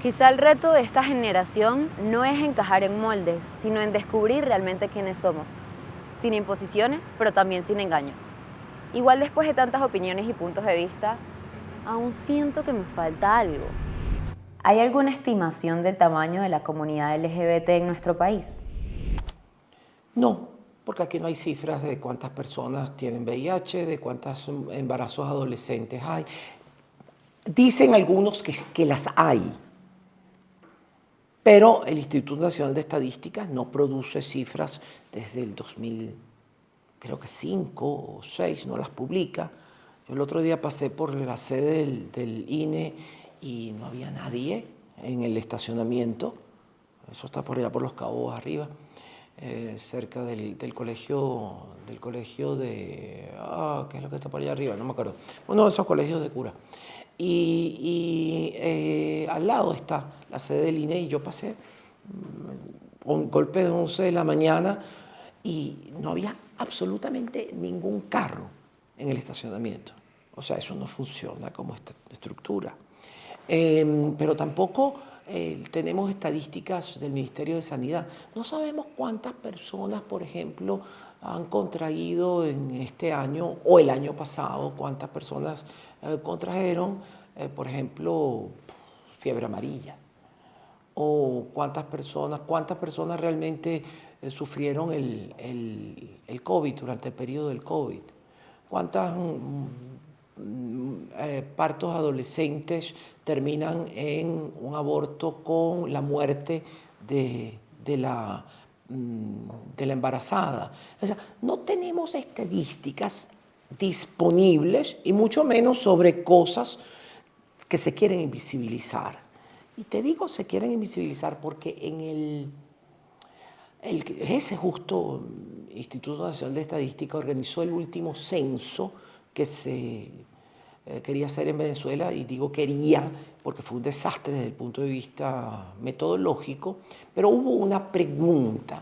Quizá el reto de esta generación no es encajar en moldes, sino en descubrir realmente quiénes somos, sin imposiciones, pero también sin engaños. Igual después de tantas opiniones y puntos de vista, aún siento que me falta algo. ¿Hay alguna estimación del tamaño de la comunidad LGBT en nuestro país? No, porque aquí no hay cifras de cuántas personas tienen VIH, de cuántos embarazos adolescentes hay. Dicen algunos que las hay, pero el Instituto Nacional de Estadística no produce cifras desde el 2000, creo que 5 o 6, no las publica. Yo el otro día pasé por la sede del INE y no había nadie en el estacionamiento. Eso está por allá por Los Cabos arriba, cerca del colegio de... ¿qué es lo que está por allá arriba? No me acuerdo. Uno de esos colegios de cura. Y al lado está la sede del INE y yo pasé con golpe de 11 de la mañana y no había absolutamente ningún carro en el estacionamiento. O sea, eso no funciona como estructura. Pero tampoco tenemos estadísticas del Ministerio de Sanidad. No sabemos cuántas personas, por ejemplo, han contraído en este año o el año pasado, cuántas personas contrajeron, por ejemplo, fiebre amarilla. O cuántas personas realmente sufrieron el COVID durante el periodo del COVID. Cuántas partos adolescentes terminan en un aborto con la muerte de la, de la embarazada. O sea, no tenemos estadísticas disponibles y mucho menos sobre cosas que se quieren invisibilizar. Y te digo, se quieren invisibilizar porque en ese justo Instituto Nacional de Estadística organizó el último censo que se quería hacer en Venezuela, y digo quería porque fue un desastre desde el punto de vista metodológico, pero hubo una pregunta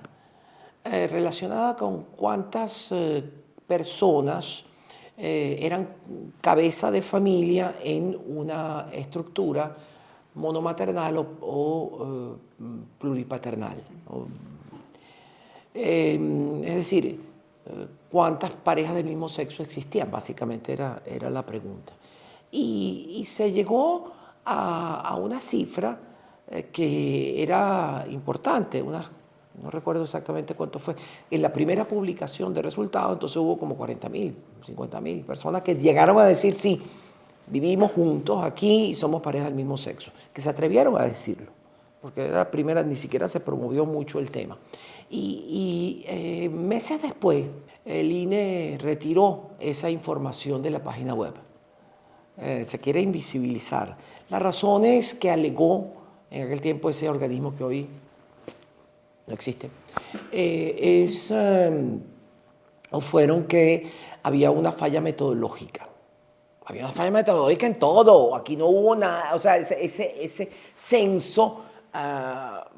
relacionada con cuántas personas eran cabeza de familia en una estructura monomaternal o pluripaternal. Es decir, cuántas parejas del mismo sexo existían, básicamente era la pregunta. Y se llegó a una cifra que era importante, no recuerdo exactamente cuánto fue. En la primera publicación de resultados, entonces hubo como 40.000, 50.000 personas que llegaron a decir, sí, vivimos juntos aquí y somos pareja del mismo sexo, que se atrevieron a decirlo, porque era la primera, ni siquiera se promovió mucho el tema. Y meses después, el INE retiró esa información de la página web. Se quiere invisibilizar. La razón es que alegó en aquel tiempo ese organismo que hoy no existe, o fueron que había una falla metodológica. Había una falla metodológica en todo, aquí no hubo nada, o sea, ese censo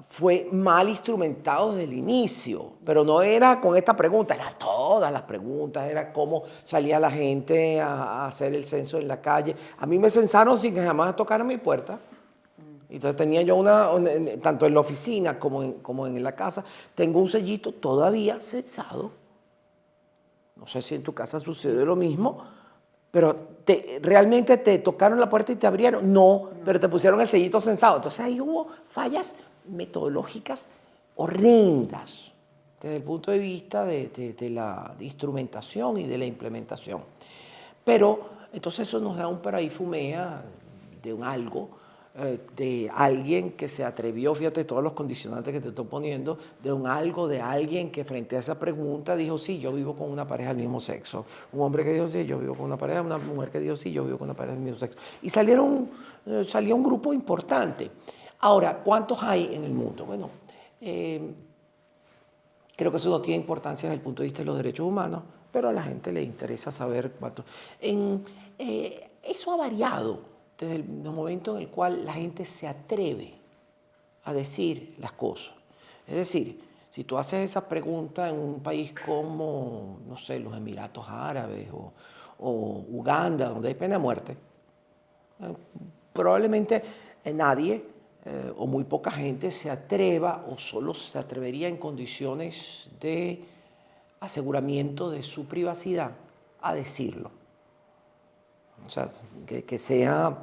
fue mal instrumentado desde el inicio, pero no era con esta pregunta, era todas las preguntas, era cómo salía la gente a hacer el censo en la calle. A mí me censaron sin que jamás tocaran mi puerta. Entonces tenía yo tanto en la oficina como en la casa, tengo un sellito todavía censado. No sé si en tu casa sucedió lo mismo, pero ¿realmente te tocaron la puerta y te abrieron? No, pero te pusieron el sellito censado. Entonces ahí hubo fallas metodológicas horrendas desde el punto de vista de la instrumentación y de la implementación. Pero entonces eso nos da un paraífumea de un algo, de alguien que se atrevió, fíjate todos los condicionantes que te estoy poniendo, de un algo, de alguien que frente a esa pregunta dijo, sí, yo vivo con una pareja del mismo sexo. Un hombre que dijo, sí, yo vivo con una pareja, una mujer que dijo, sí, yo vivo con una pareja del mismo sexo. Y salió un grupo importante. Ahora, ¿cuántos hay en el mundo? Bueno, creo que eso no tiene importancia desde el punto de vista de los derechos humanos, pero a la gente le interesa saber cuántos. Eso ha variado desde el momento en el cual la gente se atreve a decir las cosas. Es decir, si tú haces esa pregunta en un país como, no sé, los Emiratos Árabes o Uganda, donde hay pena de muerte, probablemente nadie o muy poca gente se atreva o solo se atrevería en condiciones de aseguramiento de su privacidad a decirlo. O sea, que sea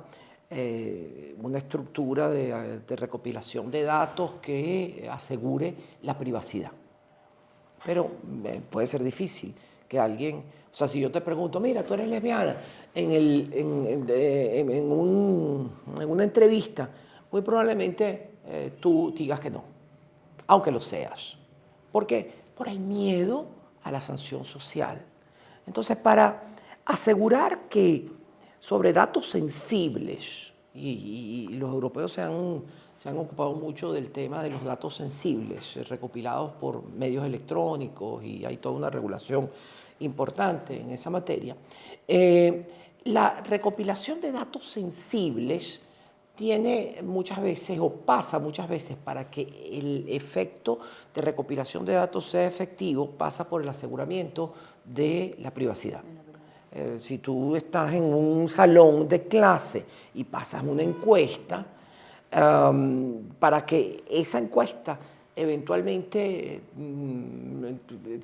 una estructura de recopilación de datos que asegure la privacidad. Pero puede ser difícil que alguien, o sea, si yo te pregunto, mira, tú eres lesbiana, en una entrevista, muy probablemente tú digas que no, aunque lo seas. ¿Por qué? Por el miedo a la sanción social. Entonces, para asegurar que sobre datos sensibles, y los europeos se han ocupado mucho del tema de los datos sensibles, recopilados por medios electrónicos, y hay toda una regulación importante en esa materia. La recopilación de datos sensibles tiene muchas veces, o pasa muchas veces, para que el efecto de recopilación de datos sea efectivo, pasa por el aseguramiento de la privacidad. Si tú estás en un salón de clase y pasas una encuesta, para que esa encuesta eventualmente,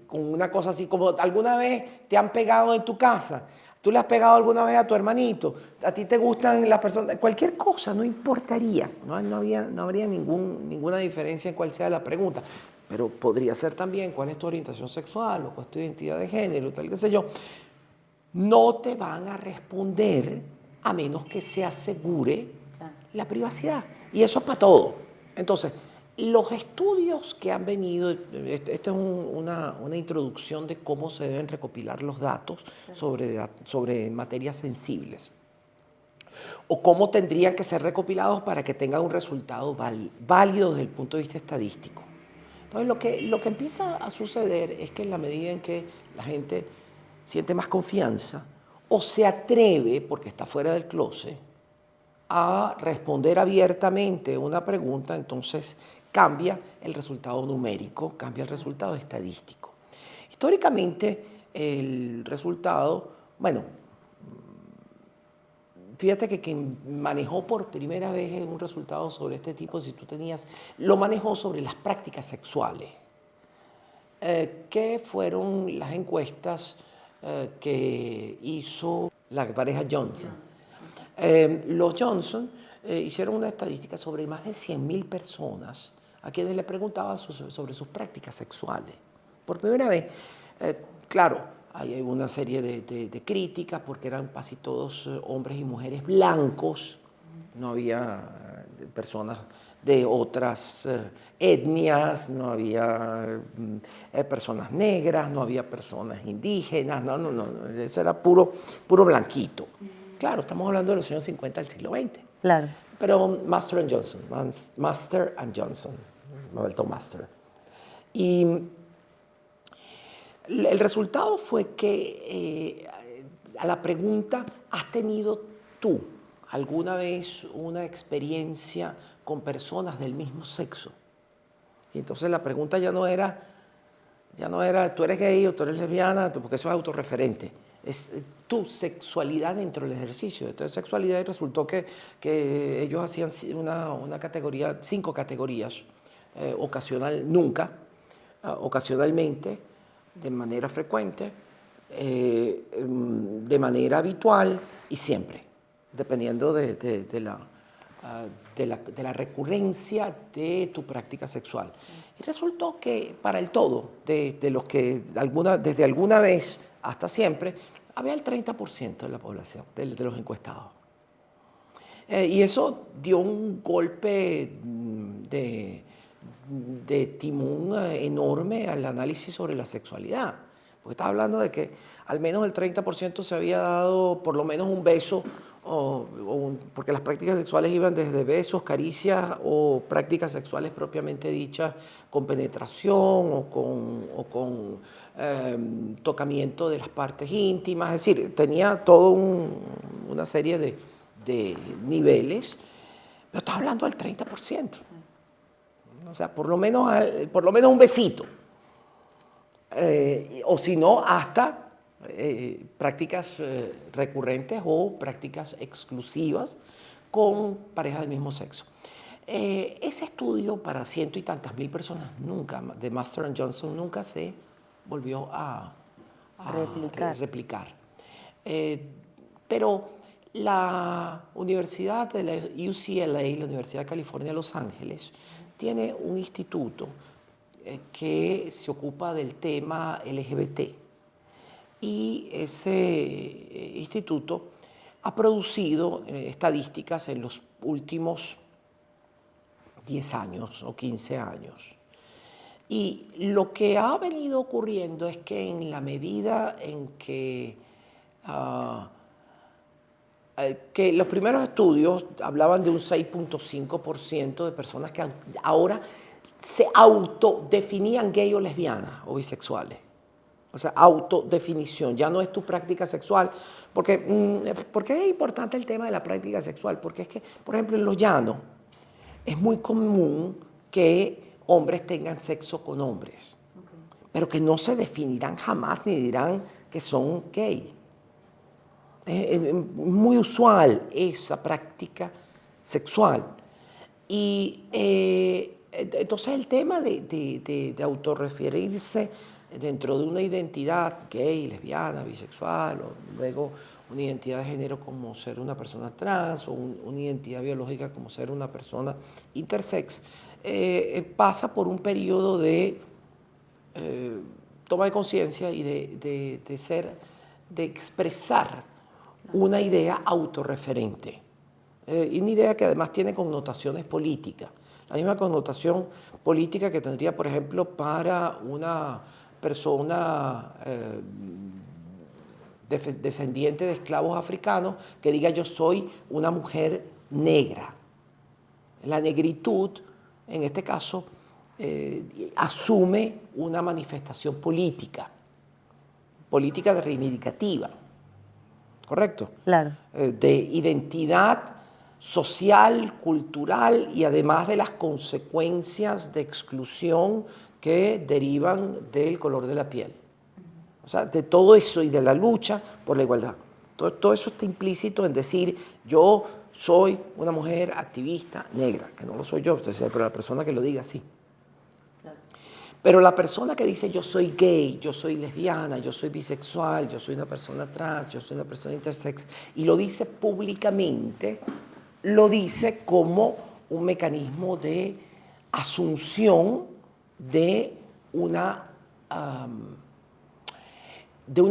con una cosa así como, ¿alguna vez te han pegado en tu casa? ¿Tú le has pegado alguna vez a tu hermanito? ¿A ti te gustan las personas? Cualquier cosa, no importaría. No habría ninguna diferencia en cuál sea la pregunta. Pero podría ser también cuál es tu orientación sexual o cuál es tu identidad de género, tal, qué sé yo. No te van a responder a menos que se asegure la privacidad. Y eso es para todo. Entonces, los estudios que han venido, esta es una introducción de cómo se deben recopilar los datos sobre materias sensibles, o cómo tendrían que ser recopilados para que tengan un resultado válido desde el punto de vista estadístico. Entonces, lo que empieza a suceder es que en la medida en que la gente siente más confianza o se atreve, porque está fuera del closet, a responder abiertamente una pregunta, entonces cambia el resultado numérico, cambia el resultado estadístico. Históricamente, el resultado, bueno, fíjate que quien manejó por primera vez un resultado sobre este tipo, si tú tenías, lo manejó sobre las prácticas sexuales, que fueron las encuestas que hizo la pareja Johnson. Los Johnson hicieron una estadística sobre más de 100.000 personas a quienes le preguntaban sobre sus prácticas sexuales. Por primera vez, claro, hay una serie de críticas porque eran casi todos hombres y mujeres blancos, no había personas de otras etnias, no había personas negras, no había personas indígenas, no, eso era puro blanquito. Claro, estamos hablando de los años 50 del siglo XX. Claro. Pero Master and Johnson, me vuelto Master. Y el resultado fue que a la pregunta, ¿has tenido tú alguna vez una experiencia con personas del mismo sexo? Y entonces la pregunta ya no era, tú eres gay o tú eres lesbiana, porque eso es autorreferente. Es tu sexualidad dentro del ejercicio. Entonces, sexualidad, y resultó que ellos hacían una categoría, 5 categorías, ocasionalmente, de manera frecuente, de manera habitual y siempre, dependiendo de la recurrencia de tu práctica sexual. Y resultó que para el todo, de los que desde alguna vez hasta siempre, había el 30% de la población, de los encuestados. Y eso dio un golpe de timón enorme al análisis sobre la sexualidad. Porque estaba hablando de que al menos el 30% se había dado por lo menos un beso, porque las prácticas sexuales iban desde besos, caricias o prácticas sexuales propiamente dichas con penetración o con tocamiento de las partes íntimas. Es decir, tenía toda una serie de niveles, pero estaba hablando del 30%. O sea, por lo menos un besito. O si no, hasta prácticas recurrentes o prácticas exclusivas con parejas del mismo sexo. Ese estudio para ciento y tantas mil personas nunca, de Master and Johnson, nunca se volvió a replicar. Pero la Universidad de la UCLA, la Universidad de California de Los Ángeles, tiene un instituto que se ocupa del tema LGBT. Y ese instituto ha producido estadísticas en los últimos 10 años o 15 años. Y lo que ha venido ocurriendo es que en la medida en que los primeros estudios hablaban de un 6.5% de personas que ahora se autodefinían gay o lesbianas o bisexuales. O sea, autodefinición, ya no es tu práctica sexual. ¿Por qué es importante el tema de la práctica sexual? Porque es que, por ejemplo, en los llanos es muy común que hombres tengan sexo con hombres, pero que no se definirán jamás ni dirán que son gay. Es muy usual esa práctica sexual. Y entonces el tema de autorreferirse dentro de una identidad gay, lesbiana, bisexual, o luego una identidad de género como ser una persona trans, o una identidad biológica como ser una persona intersex, pasa por un periodo de toma de conciencia y de expresar una idea autorreferente. Y una idea que además tiene connotaciones políticas. La misma connotación política que tendría, por ejemplo, para una persona descendiente de esclavos africanos que diga yo soy una mujer negra. La negritud, en este caso, asume una manifestación política reivindicativa, ¿correcto? Claro. De identidad social, cultural y además de las consecuencias de exclusión que derivan del color de la piel. O sea, de todo eso y de la lucha por la igualdad. Todo eso está implícito en decir yo soy una mujer activista negra, que no lo soy yo, pero la persona que lo diga sí. Claro. Pero la persona que dice yo soy gay, yo soy lesbiana, yo soy bisexual, yo soy una persona trans, yo soy una persona intersex, y lo dice públicamente, lo dice como un mecanismo de asunción de una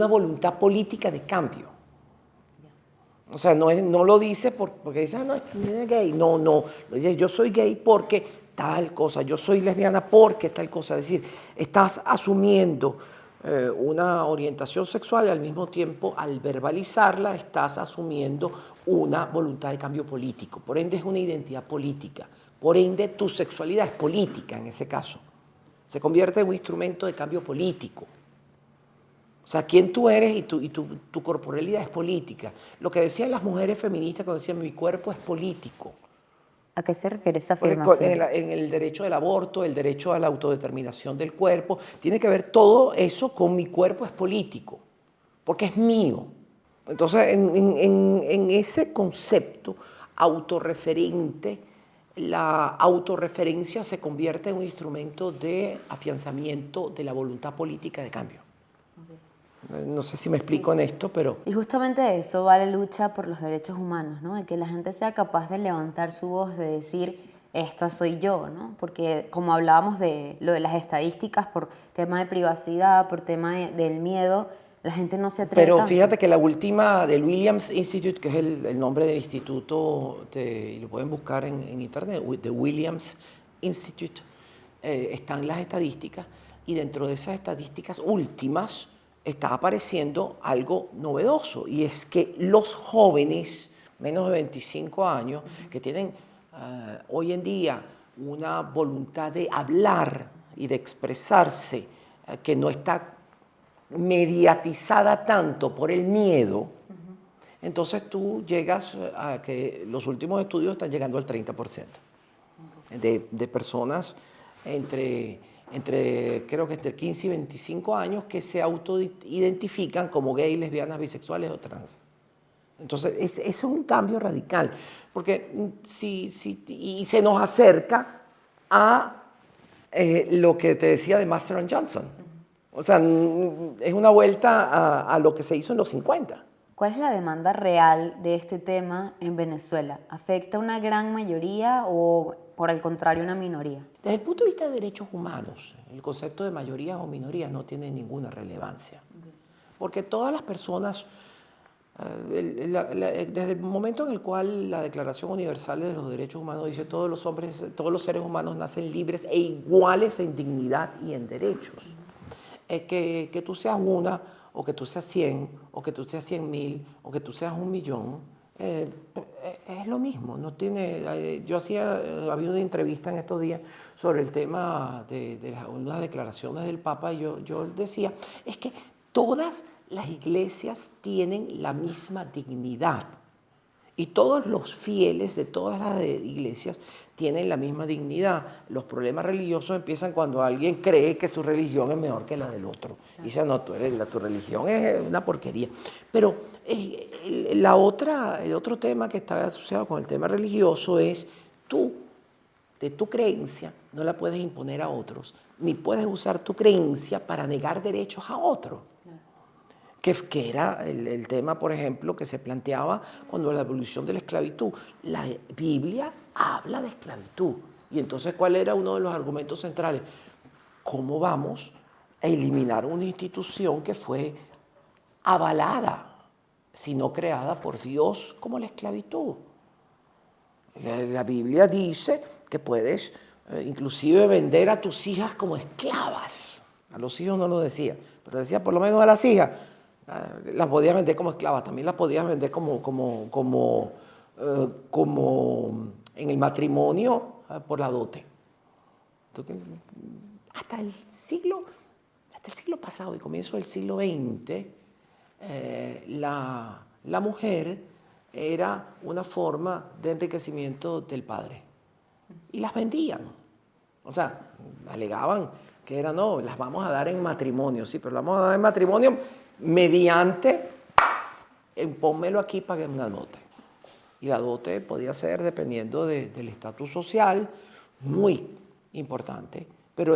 voluntad política de cambio. O sea, no lo dice porque dice, no, es gay. No, lo dice, yo soy gay porque tal cosa, yo soy lesbiana porque tal cosa. Es decir, estás asumiendo una orientación sexual y al mismo tiempo, al verbalizarla, estás asumiendo una voluntad de cambio político. Por ende, es una identidad política. Por ende, tu sexualidad es política en ese caso. Se convierte en un instrumento de cambio político. O sea, quién tú eres y tu corporalidad es política. Lo que decían las mujeres feministas cuando decían mi cuerpo es político. ¿A qué se refiere esa afirmación? En el derecho del aborto, el derecho a la autodeterminación del cuerpo, tiene que ver todo eso con mi cuerpo es político, porque es mío. Entonces, en ese concepto autorreferente, la autorreferencia se convierte en un instrumento de afianzamiento de la voluntad política de cambio. No sé si me explico en esto, pero... Y justamente de eso va la lucha por los derechos humanos, ¿no? De que la gente sea capaz de levantar su voz, de decir, esta soy yo, ¿no? Porque como hablábamos de lo de las estadísticas, por tema de privacidad, por tema del miedo, la gente no se atreve Pero tanto. fíjate que la última del Williams Institute, que es el nombre del instituto, y lo pueden buscar en internet, The Williams Institute, están las estadísticas, y dentro de esas estadísticas últimas está apareciendo algo novedoso, y es que los jóvenes, menos de 25 años, que tienen hoy en día una voluntad de hablar y de expresarse, que no está mediatizada tanto por el miedo, entonces tú llegas a que los últimos estudios están llegando al 30% de personas creo que entre 15 y 25 años que se autoidentifican como gays, lesbianas, bisexuales o trans. Entonces, ese es un cambio radical, porque y se nos acerca a lo que te decía de Master and Johnson. O sea, es una vuelta a lo que se hizo en los 50. ¿Cuál es la demanda real de este tema en Venezuela? ¿Afecta a una gran mayoría o, por el contrario, una minoría? Desde el punto de vista de derechos humanos, el concepto de mayorías o minorías no tiene ninguna relevancia. Porque todas las personas, desde el momento en el cual la Declaración Universal de los Derechos Humanos dice todos los hombres, todos los seres humanos nacen libres e iguales en dignidad y en derechos. Que tú seas una, o que tú seas 100, o que tú seas 100.000, o que tú seas 1.000.000, es lo mismo. No tiene, yo había una entrevista en estos días sobre el tema de unas declaraciones del Papa y yo decía, es que todas las iglesias tienen la misma dignidad. Y todos los fieles de todas las iglesias tienen la misma dignidad. Los problemas religiosos empiezan cuando alguien cree que su religión es mejor que la del otro. Y dice, no, tu religión es una porquería. Pero el otro tema que está asociado con el tema religioso es tú, de tu creencia, no la puedes imponer a otros, ni puedes usar tu creencia para negar derechos a otros. Que era el tema, por ejemplo, que se planteaba cuando la abolición de la esclavitud. La Biblia habla de esclavitud. Y entonces, ¿cuál era uno de los argumentos centrales? ¿Cómo vamos a eliminar una institución que fue avalada, sino creada por Dios como la esclavitud? La Biblia dice que puedes inclusive vender a tus hijas como esclavas. A los hijos no lo decía, pero decía por lo menos a las hijas. Las podías vender como esclavas, también las podías vender como en el matrimonio por la dote. Entonces, hasta el siglo pasado y comienzo del siglo XX, la mujer era una forma de enriquecimiento del padre. Y las vendían. O sea, alegaban que era, no, las vamos a dar en matrimonio, sí, pero las vamos a dar en matrimonio mediante, pónmelo aquí, pague una dote. Y la dote podía ser, dependiendo del estatus social, muy importante, pero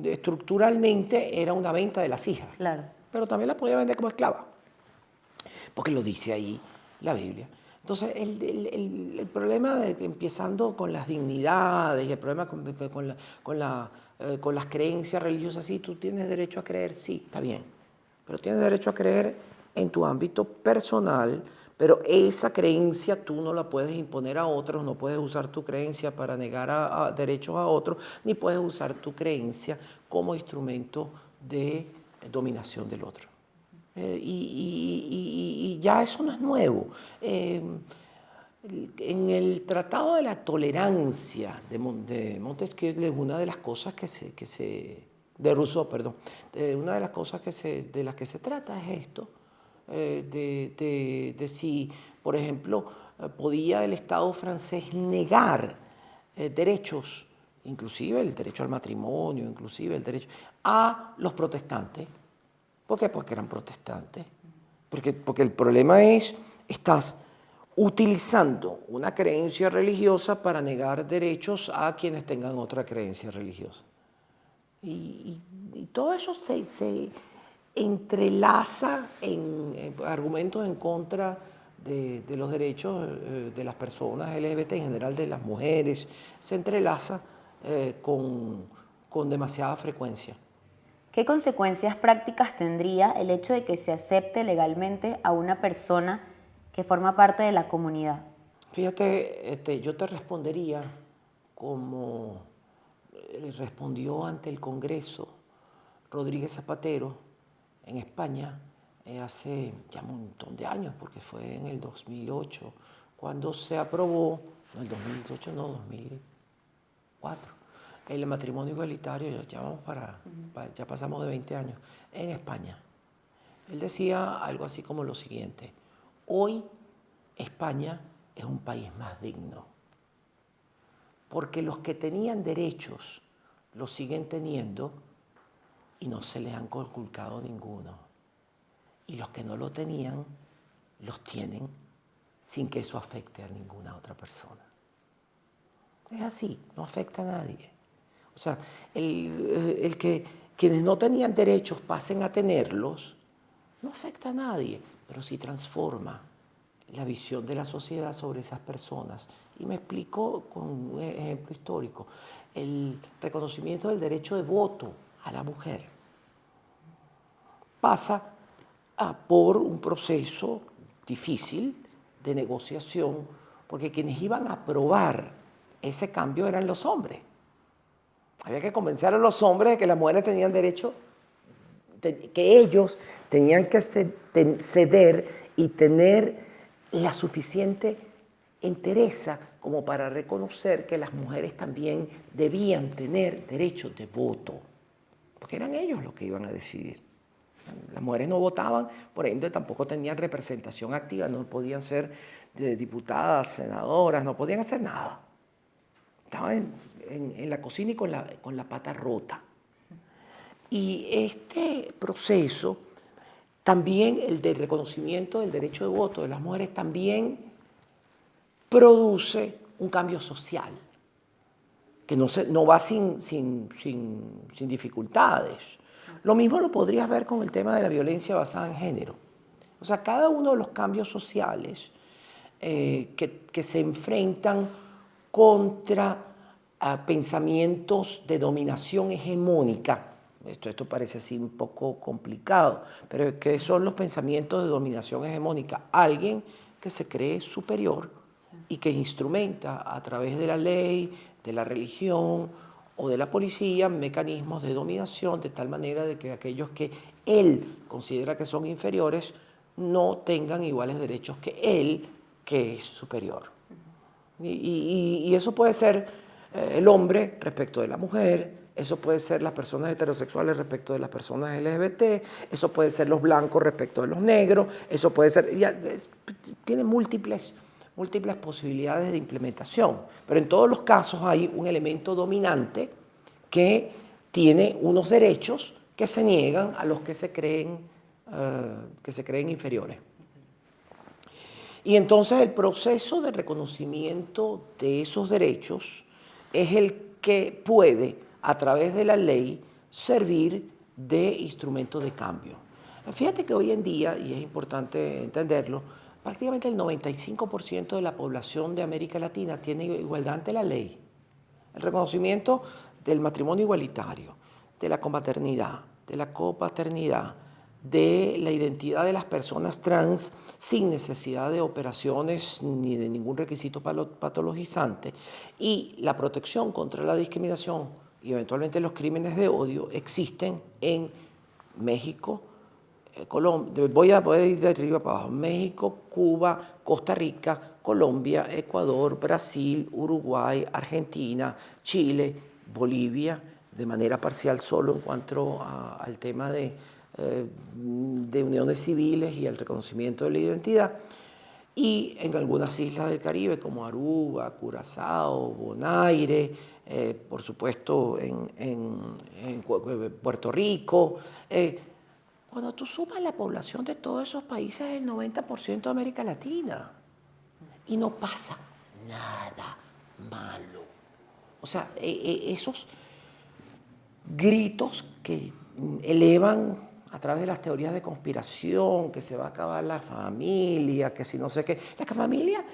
estructuralmente era una venta de las hijas. Claro. Pero también la podía vender como esclava, porque lo dice ahí la Biblia. Entonces, el problema de que empezando con las dignidades y el problema con las creencias religiosas, sí, tú tienes derecho a creer, sí, está bien, pero tienes derecho a creer en tu ámbito personal, pero esa creencia tú no la puedes imponer a otros, no puedes usar tu creencia para negar a derechos a otros, ni puedes usar tu creencia como instrumento de dominación del otro. Y ya eso no es nuevo. En el Tratado de la Tolerancia de Montesquieu, una de las cosas de Rousseau, perdón, una de las cosas de las que se trata es esto, de si, por ejemplo, podía el Estado francés negar derechos, inclusive el derecho al matrimonio, inclusive el derecho a los protestantes. ¿Por qué? Porque eran protestantes. Porque el problema es, estás utilizando una creencia religiosa para negar derechos a quienes tengan otra creencia religiosa. Y todo eso se entrelaza en argumentos en contra de los derechos de las personas LGBT, en general de las mujeres, se entrelaza con demasiada frecuencia. ¿Qué consecuencias prácticas tendría el hecho de que se acepte legalmente a una persona que forma parte de la comunidad? Fíjate, yo te respondería como respondió ante el Congreso Rodríguez Zapatero en España hace ya un montón de años, porque fue en el 2008, cuando se aprobó, no el 2008, no, 2004, el matrimonio igualitario, ya pasamos de 20 años, en España. Él decía algo así como lo siguiente: hoy España es un país más digno, porque los que tenían derechos los siguen teniendo y no se les han conculcado ninguno. Y los que no lo tenían los tienen sin que eso afecte a ninguna otra persona. Es así, no afecta a nadie. O sea, el que quienes no tenían derechos pasen a tenerlos, no afecta a nadie, pero sí transforma la visión de la sociedad sobre esas personas. Y me explico con un ejemplo histórico. El reconocimiento del derecho de voto a la mujer pasa por un proceso difícil de negociación, porque quienes iban a aprobar ese cambio eran los hombres. Había que convencer a los hombres de que las mujeres tenían derecho, que ellos tenían que ceder y tener la suficiente entereza como para reconocer que las mujeres también debían tener derecho de voto, porque eran ellos los que iban a decidir. Las mujeres no votaban, por ende tampoco tenían representación activa, no podían ser diputadas, senadoras, no podían hacer nada. Estaban en la cocina y con la pata rota. Y este proceso, también el del reconocimiento del derecho de voto de las mujeres, también produce un cambio social, que no va sin dificultades. Lo mismo lo podrías ver con el tema de la violencia basada en género. O sea, cada uno de los cambios sociales que se enfrentan contra pensamientos de dominación hegemónica. Esto parece así un poco complicado, pero ¿qué son los pensamientos de dominación hegemónica? Alguien que se cree superior y que instrumenta a través de la ley, de la religión o de la policía mecanismos de dominación de tal manera de que aquellos que él considera que son inferiores no tengan iguales derechos que él, que es superior. Y eso puede ser el hombre respecto de la mujer, eso puede ser las personas heterosexuales respecto de las personas LGBT, eso puede ser los blancos respecto de los negros, eso puede ser... tiene múltiples posibilidades de implementación, pero en todos los casos hay un elemento dominante que tiene unos derechos que se niegan a los que se creen inferiores. Y entonces el proceso de reconocimiento de esos derechos es el que puede, a través de la ley, servir de instrumento de cambio. Fíjate que hoy en día, y es importante entenderlo, prácticamente el 95% de la población de América Latina tiene igualdad ante la ley. El reconocimiento del matrimonio igualitario, de la comaternidad, de la copaternidad, de la identidad de las personas trans sin necesidad de operaciones ni de ningún requisito patologizante, y la protección contra la discriminación y eventualmente los crímenes de odio existen en México, Colombia, voy a ir de arriba para abajo: México, Cuba, Costa Rica, Colombia, Ecuador, Brasil, Uruguay, Argentina, Chile, Bolivia, de manera parcial solo en cuanto al tema de uniones civiles y el reconocimiento de la identidad, y en algunas islas del Caribe como Aruba, Curazao, Bonaire, por supuesto en Puerto Rico. Cuando tú sumas la población de todos esos países, es el 90% de América Latina. Y no pasa nada malo. O sea, esos gritos que elevan a través de las teorías de conspiración, que se va a acabar la familia, que si no sé qué. La familia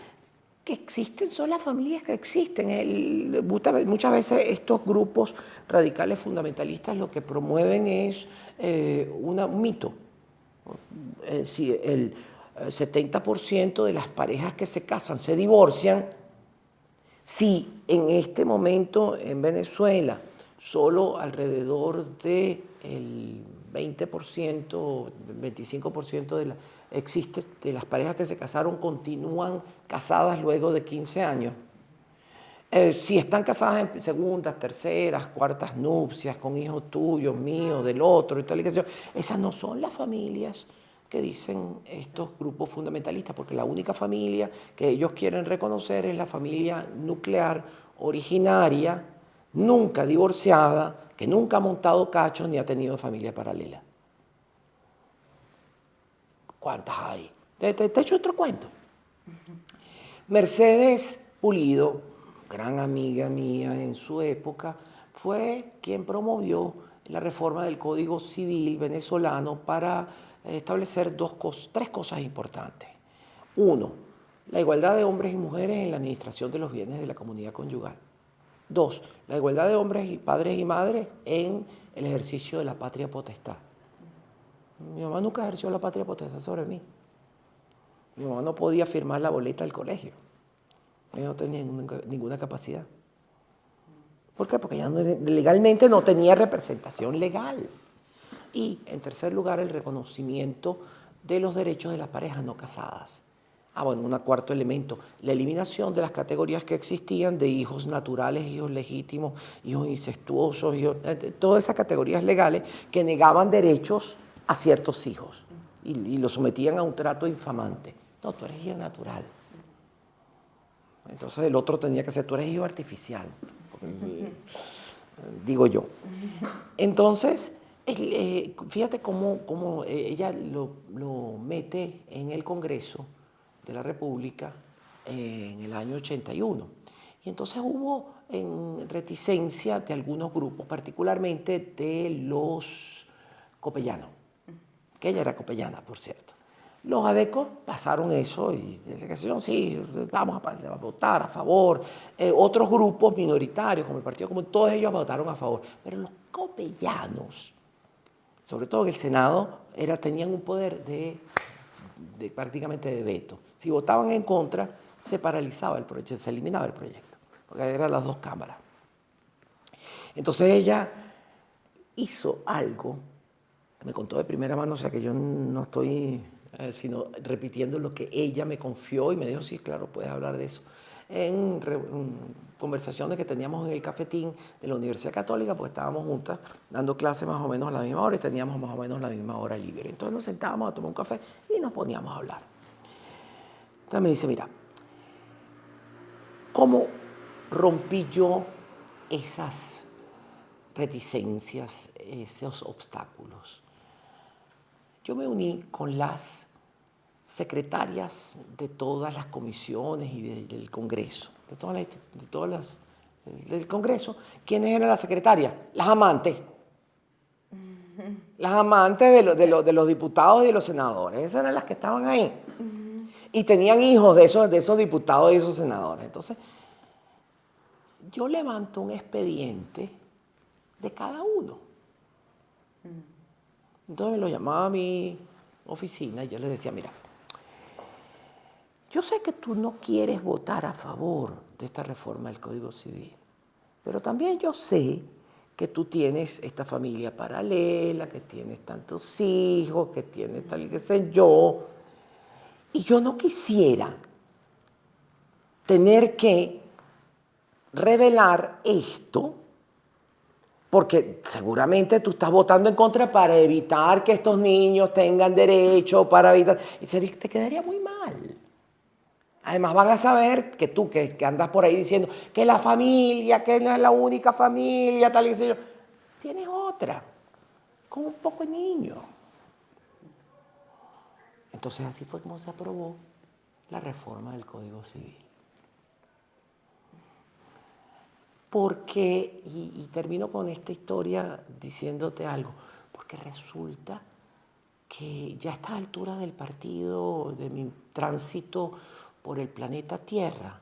que existen son las familias que existen. Muchas veces estos grupos radicales fundamentalistas lo que promueven es un mito. Si el 70% de las parejas que se casan se divorcian, si en este momento en Venezuela solo alrededor del 20%, 25% de las parejas que se casaron continúan casadas luego de 15 años. Si están casadas en segundas, terceras, cuartas nupcias, con hijos tuyos, míos, del otro, y tal y qué sé yo, esas no son las familias que dicen estos grupos fundamentalistas, porque la única familia que ellos quieren reconocer es la familia nuclear originaria, nunca divorciada, que nunca ha montado cachos ni ha tenido familia paralela. ¿Cuántas hay? Te echo otro cuento. Mercedes Pulido, gran amiga mía en su época, fue quien promovió la reforma del Código Civil venezolano para establecer tres cosas importantes. Uno, la igualdad de hombres y mujeres en la administración de los bienes de la comunidad conyugal. Dos, la igualdad de hombres y padres y madres en el ejercicio de la patria potestad. Mi mamá nunca ejerció la patria potestad sobre mí. Mi mamá no podía firmar la boleta del colegio. Ella no tenía ninguna capacidad. ¿Por qué? Porque ella legalmente no tenía representación legal. Y, en tercer lugar, el reconocimiento de los derechos de las parejas no casadas. Bueno, un cuarto elemento, la eliminación de las categorías que existían de hijos naturales, hijos legítimos, hijos incestuosos, todas esas categorías legales que negaban derechos a ciertos hijos y los sometían a un trato infamante. No, tú eres hijo natural. Entonces el otro tenía que ser, tú eres hijo artificial, digo yo. Entonces, fíjate cómo ella lo mete en el Congreso de la República en el año 81. Y entonces hubo reticencia de algunos grupos, particularmente de los copellanos, que ella era copellana, por cierto. Los adecos pasaron eso y delegación, sí, vamos a votar a favor. Otros grupos minoritarios, como el Partido Común, todos ellos votaron a favor. Pero los copellanos, sobre todo en el Senado, tenían un poder prácticamente de veto. Si votaban en contra, se paralizaba el proyecto, se eliminaba el proyecto, porque eran las dos cámaras. Entonces ella hizo algo, me contó de primera mano, o sea que yo no estoy sino repitiendo lo que ella me confió y me dijo, sí, claro, puedes hablar de eso. En conversaciones que teníamos en el cafetín de la Universidad Católica, pues estábamos juntas dando clases más o menos a la misma hora y teníamos más o menos la misma hora libre. Entonces nos sentábamos a tomar un café y nos poníamos a hablar. Entonces me dice, mira, ¿cómo rompí yo esas reticencias, esos obstáculos? Yo me uní con las secretarias de todas las comisiones y del Congreso, del Congreso. ¿Quiénes eran las secretarias? Las amantes. Las amantes de los diputados y de los senadores. Esas eran las que estaban ahí. Y tenían hijos de esos diputados y esos senadores. Entonces, yo levanto un expediente de cada uno. Entonces me lo llamaba a mi oficina y yo les decía, mira, yo sé que tú no quieres votar a favor de esta reforma del Código Civil, pero también yo sé que tú tienes esta familia paralela, que tienes tantos hijos, que tienes tal y qué sé yo, y yo no quisiera tener que revelar esto, porque seguramente tú estás votando en contra para evitar que estos niños tengan derecho, para evitar... Y te quedaría muy mal. Además van a saber que tú, que andas por ahí diciendo que la familia, que no es la única familia, tal y qué sé yo, tienes otra, con un poco de niño. Entonces así fue como se aprobó la reforma del Código Civil. Porque, y termino con esta historia diciéndote algo, porque resulta que ya a esta altura del partido, de mi tránsito por el planeta Tierra,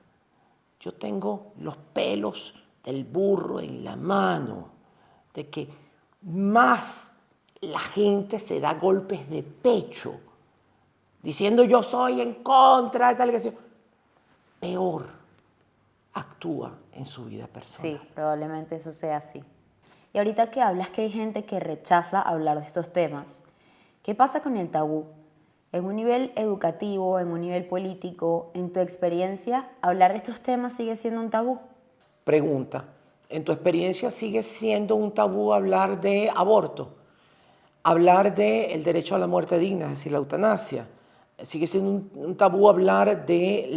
yo tengo los pelos del burro en la mano, de que más la gente se da golpes de pecho, diciendo yo soy en contra de tal y que sea, peor actúa en su vida personal. Sí, probablemente eso sea así. Y ahorita que hablas que hay gente que rechaza hablar de estos temas, ¿qué pasa con el tabú? En un nivel educativo, en un nivel político, en tu experiencia, ¿hablar de estos temas sigue siendo un tabú? Pregunta, ¿en tu experiencia sigue siendo un tabú hablar de aborto? Hablar del derecho a la muerte digna, es decir, la eutanasia. Sigue siendo un tabú hablar de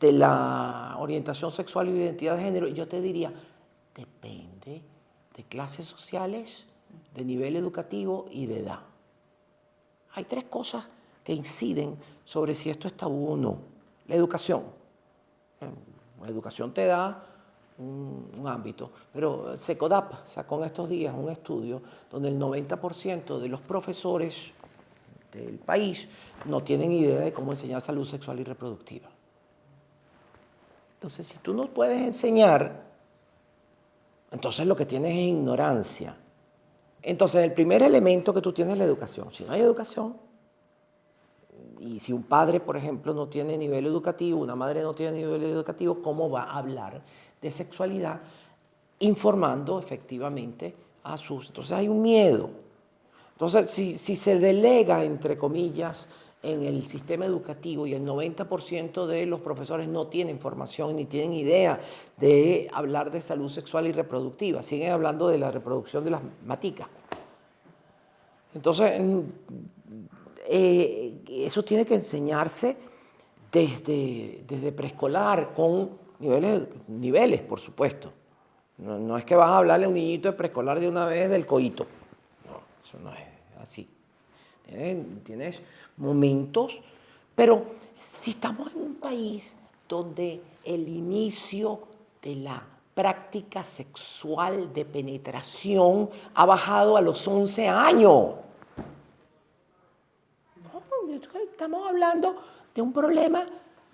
la orientación sexual y identidad de género. Yo te diría, depende de clases sociales, de nivel educativo y de edad. Hay tres cosas que inciden sobre si esto es tabú o no. La educación. La educación te da un ámbito, pero Secodap sacó en estos días un estudio donde el 90% de los profesores del país no tienen idea de cómo enseñar salud sexual y reproductiva. Entonces, si tú no puedes enseñar, entonces lo que tienes es ignorancia. Entonces, el primer elemento que tú tienes es la educación. Si no hay educación, y si un padre, por ejemplo, no tiene nivel educativo, una madre no tiene nivel educativo, ¿cómo va a hablar de sexualidad informando efectivamente a sus? Entonces hay un miedo. Entonces, si se delega, entre comillas, en el sistema educativo y el 90% de los profesores no tienen formación ni tienen idea de hablar de salud sexual y reproductiva, siguen hablando de la reproducción de las maticas. Entonces, eso tiene que enseñarse desde preescolar, con niveles, por supuesto. No es que vas a hablarle a un niñito de preescolar de una vez del coito. No, eso no es así. Tienes momentos, pero si estamos en un país donde el inicio de la práctica sexual de penetración ha bajado a los 11 años. Estamos hablando de un problema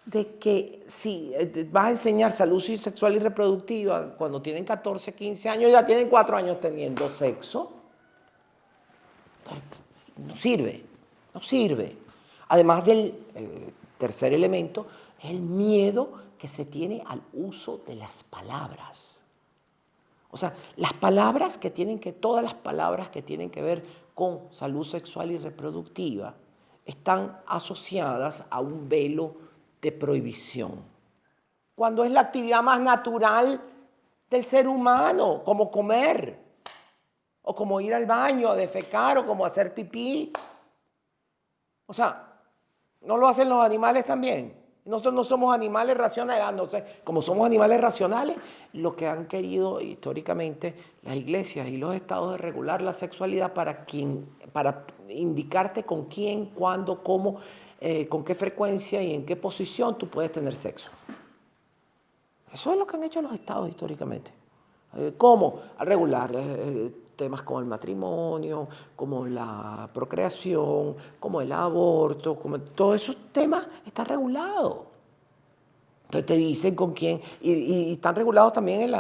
de que si vas a enseñar salud sexual y reproductiva cuando tienen 14, 15 años, ya tienen 4 años teniendo sexo. No sirve, no sirve. Además del tercer elemento, es el miedo que se tiene al uso de las palabras. O sea, todas las palabras que tienen que ver con salud sexual y reproductiva están asociadas a un velo de prohibición. Cuando es la actividad más natural del ser humano, como comer, o como ir al baño a defecar, o como hacer pipí. O sea, ¿no lo hacen los animales también? Nosotros no somos animales racionales, entonces, como somos animales racionales, lo que han querido históricamente las iglesias y los estados es regular la sexualidad para indicarte con quién, cuándo, cómo, con qué frecuencia y en qué posición tú puedes tener sexo. Eso es lo que han hecho los estados históricamente. ¿Cómo? Al regular temas como el matrimonio, como la procreación, como el aborto, como todos esos temas están regulados. Entonces te dicen con quién, y están regulados también en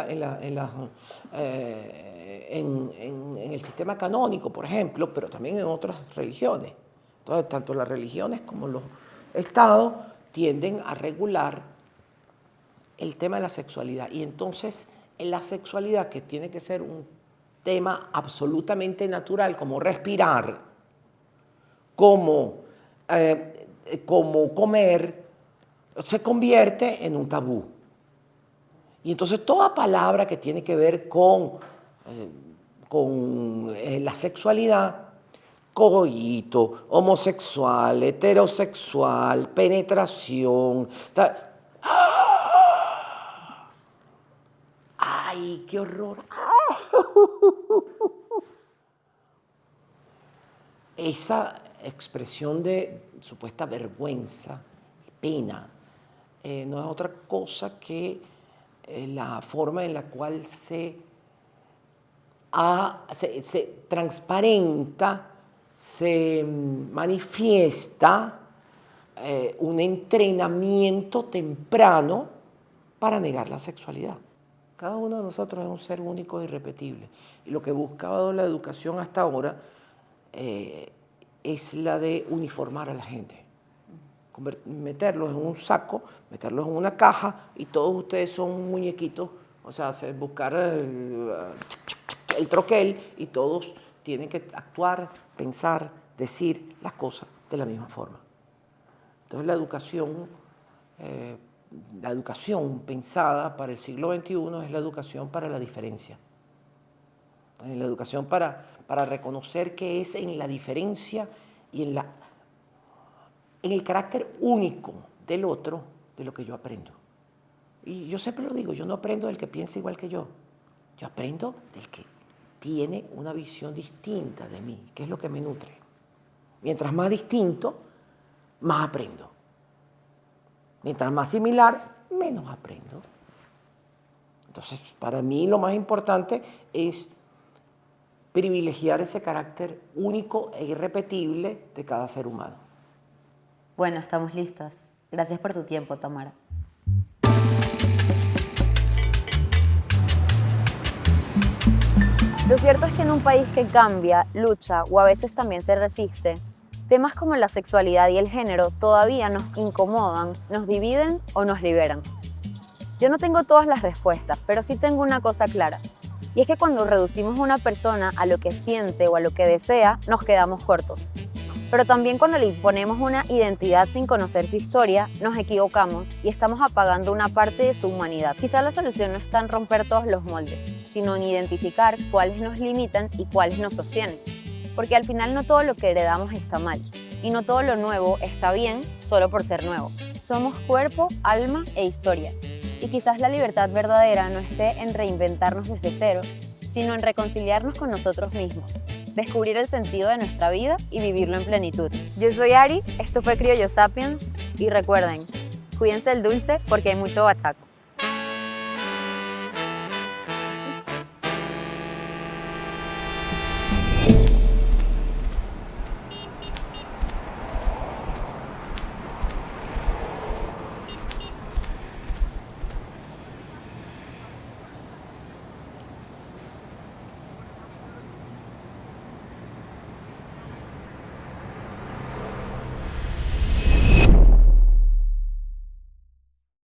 el sistema canónico, por ejemplo, pero también en otras religiones. Entonces, tanto las religiones como los estados tienden a regular el tema de la sexualidad. Y entonces, en la sexualidad, que tiene que ser un tema absolutamente natural, como respirar, como comer, se convierte en un tabú. Y entonces toda palabra que tiene que ver con la sexualidad, coito, homosexual, heterosexual, penetración, ¡ay, qué horror! Esa expresión de supuesta vergüenza, pena, no es otra cosa que la forma en la cual se transparenta, se manifiesta un entrenamiento temprano para negar la sexualidad. Cada uno de nosotros es un ser único e irrepetible. Y lo que buscaba la educación hasta ahora es la de uniformar a la gente. Meterlos en un saco, meterlos en una caja y todos ustedes son muñequitos. O sea, buscar el troquel y todos tienen que actuar, pensar, decir las cosas de la misma forma. Entonces la educación pensada para el siglo XXI es la educación para la diferencia. La educación para reconocer que es en la diferencia y en el carácter único del otro de lo que yo aprendo. Y yo siempre lo digo, yo no aprendo del que piensa igual que yo. Yo aprendo del que tiene una visión distinta de mí, que es lo que me nutre. Mientras más distinto, más aprendo. Mientras más similar, menos aprendo. Entonces, para mí lo más importante es privilegiar ese carácter único e irrepetible de cada ser humano. Bueno, estamos listas. Gracias por tu tiempo, Tamara. Lo cierto es que en un país que cambia, lucha o a veces también se resiste, temas como la sexualidad y el género todavía nos incomodan, nos dividen o nos liberan. Yo no tengo todas las respuestas, pero sí tengo una cosa clara. Y es que cuando reducimos a una persona a lo que siente o a lo que desea, nos quedamos cortos. Pero también cuando le imponemos una identidad sin conocer su historia, nos equivocamos y estamos apagando una parte de su humanidad. Quizás la solución no está en romper todos los moldes, sino en identificar cuáles nos limitan y cuáles nos sostienen. Porque al final no todo lo que heredamos está mal, y no todo lo nuevo está bien solo por ser nuevo. Somos cuerpo, alma e historia. Y quizás la libertad verdadera no esté en reinventarnos desde cero, sino en reconciliarnos con nosotros mismos, descubrir el sentido de nuestra vida y vivirlo en plenitud. Yo soy Ari, esto fue Criollo Sapiens, y recuerden, cuídense el dulce porque hay mucho bachaco.